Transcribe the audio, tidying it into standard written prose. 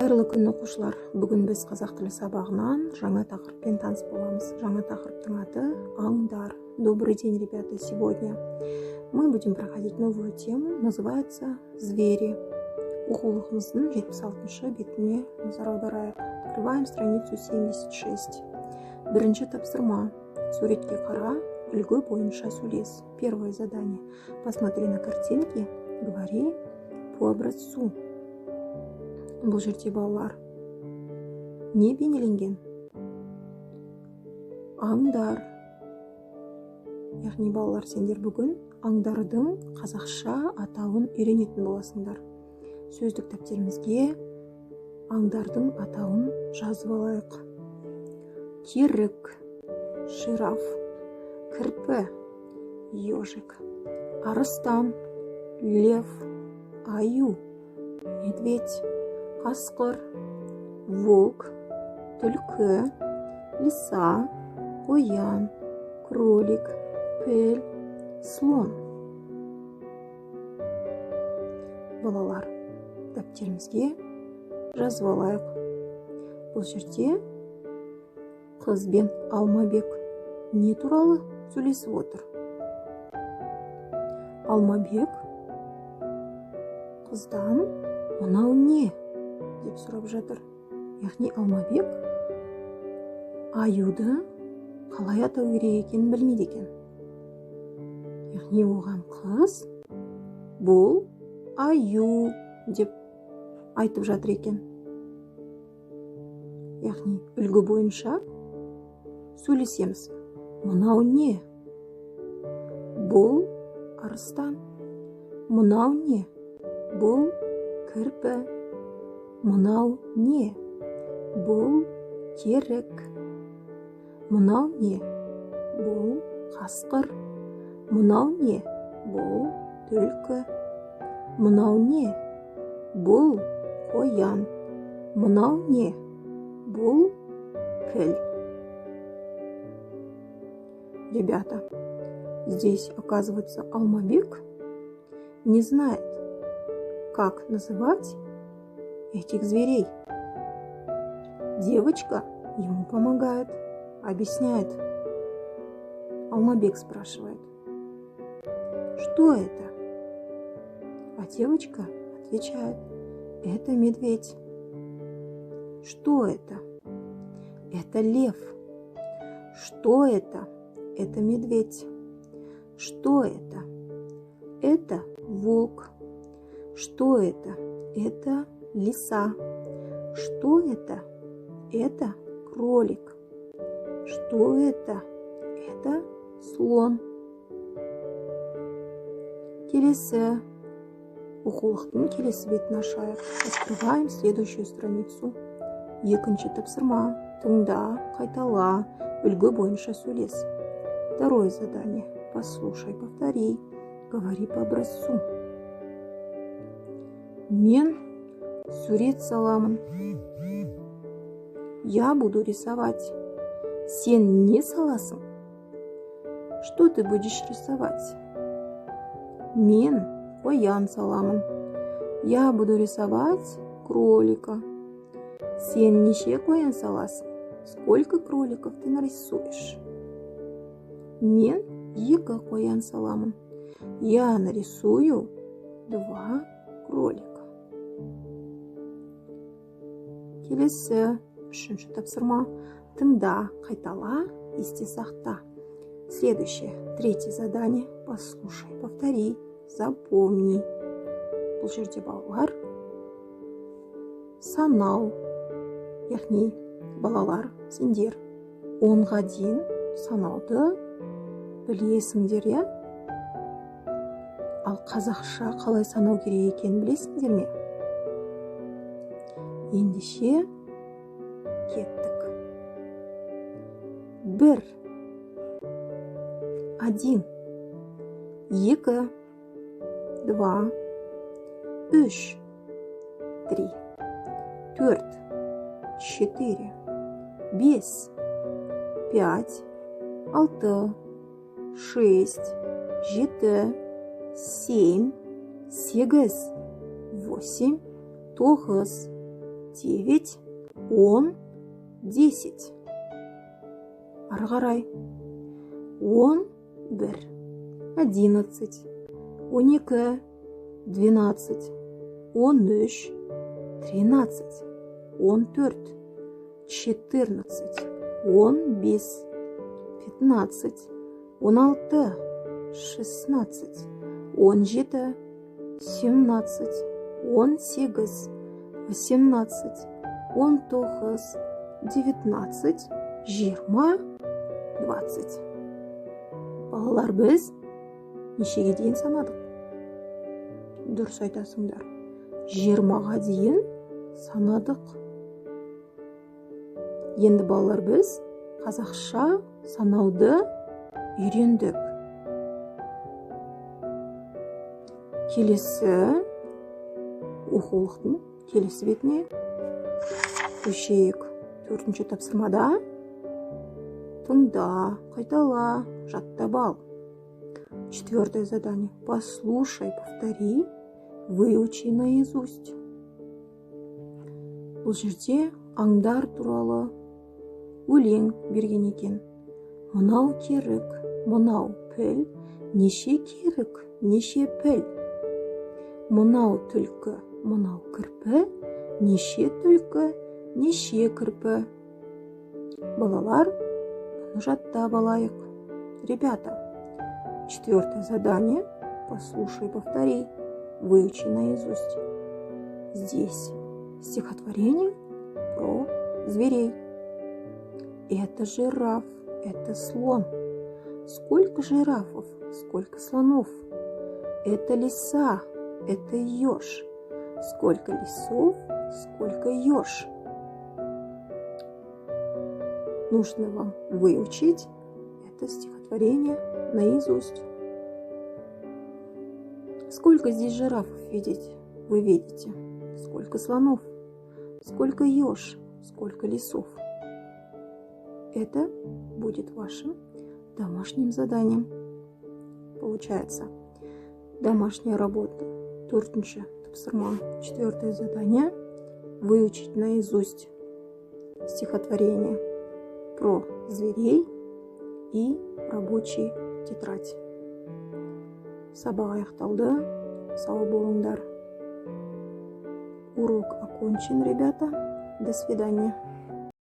Қайырлы күн оқушылар. Бүгін біз қазақ тілі сабағынан жаңа тақырыппен таныс боламыз. Жаңа тақырыптың аты аңдар. Добрый день, ребята. Сегодня мы будем проходить новую тему, называется «Звери». Оқулығымыздың 76-шы бетіне назар аударайық. Открываем страницу 76. Бірінші тапсырма. Суретке қара, үлгі бойынша сөйлес. Первое задание. Посмотри на картинки, говори по образцу. Бұл жерде балалар не бейнеленген? Аңдар. Яғни балалар, сендер бүгін аңдардың қазақша атауын үйренетін боласыңдар. Сөздік дәптерімізге аңдардың атауын жазып алайық. Керік, жираф, кірпі, ежик, арыстан, лев, аю, медведь, қасқыр, волк, түлкі, лиса, қоян, кролик, піл, слон. Балалар, дәптерімізге жазып алайық. Бұл жерде қыз бен Алмабек не туралы сөйлесіп отыр? Алмабек қыздан мынау не деп сұрап жатыр. Яғни Алмабек аюды қалай атау керек екенін білмейді екен. Яғни оған қыз бұл аю деп айтып жатыр екен. Яғни үлгі бойынша сөйлесеміз. Мынау не? Бұл арыстан. Мынау не? Бұл кірпі. Мынау не? Бұл керік. Мынау не? Бұл қасқыр. Мынау не? Бұл түлкі. Мынау не? Бұл қоян. Мынау не? Бұл піл. Ребята, здесь, оказывается, Алмабек не знает, как называть этих зверей. Девочка ему помогает, объясняет. Алмабек спрашивает: что это? А девочка отвечает: это медведь. Что это? Это лев. Что это? Это медведь. Что это? Это волк. Что это? Это лиса. Что это? Это кролик. Что это? Это слон. Келесі. Оқулықтың келесі бетін ашайық. Открываем следующую страницу. Екінші тапсырма. Тыңда, қайтала, үлгі бойынша сөйлес. Второе задание. Послушай, повтори, говори по образцу. Мен сурет саламын. Я буду рисовать. Сен не саласың? Что ты будешь рисовать? Мен қоян саламын. Я буду рисовать кролика. Сен неше қоян саласың? Сколько кроликов ты нарисуешь? Мен екі қоян саламын. Я нарисую 2 кролика. Келесі, үшінші тапсырма. Тыңда, қайтала, есте сақта. Следующее, третье задание. Послушай, повтори, запомни. Бұл жерде балалар санау. Яғни балалар, сендер 10-ға дейін санауды білесіңдер, я? Ал қазақша қалай санау керек екенін білесіңдер ме? Ендеше кеттік. 1, 1, 2, 2, 3, 3, 4, 4, 5, 5, 6, 6, 7, 7, 8, 8, 9, 9, 10, 10. Ары қарай. 11, 11, 12, 12, 13, 13, 14, 14, 15, 15, 16, 16, 17, 17, 18, 18, 19, 19, 20, 20. Балалар, біз нешеге дейін санадық? Дұрыс айтасыңдар. 20-ға дейін санадық. Енді балалар, біз қазақша санауды үйрендік. Келесі оқулықтың келесі бетіне көшейік. 4-ші тапсырмада тыңда, қайтала, жаттап ал. 4-е задание. Послушай, повтори, выучи наизусть. Бұл жерде аңдар туралы өлең берген екен. Мынау керік, мынау піл, неше керік, неше піл. Мынау түлкі, мынау кірпі, неше түлкі, неше кірпі. Балалар, бұны жаттап алайық. Ребята, 4-е задание. Послушай, повтори, выучи наизусть. Здесь стихотворение про зверей. Это жираф, это слон. Сколько жирафов, сколько слонов. Это лиса, это еж. Сколько лисов, сколько еж. Нужно вам выучить это стихотворение наизусть. Сколько здесь жирафов видите? Вы видите. Сколько слонов, сколько еж, сколько лисов. Это будет вашим домашним заданием. Получается, домашняя работа. 4-ші тапсырма. 4-е задание. Выучить наизусть стихотворение про зверей и рабочий тетрадь. Сабақ аяқталды. Сау болыңдар. Урок окончен, ребята. До свидания.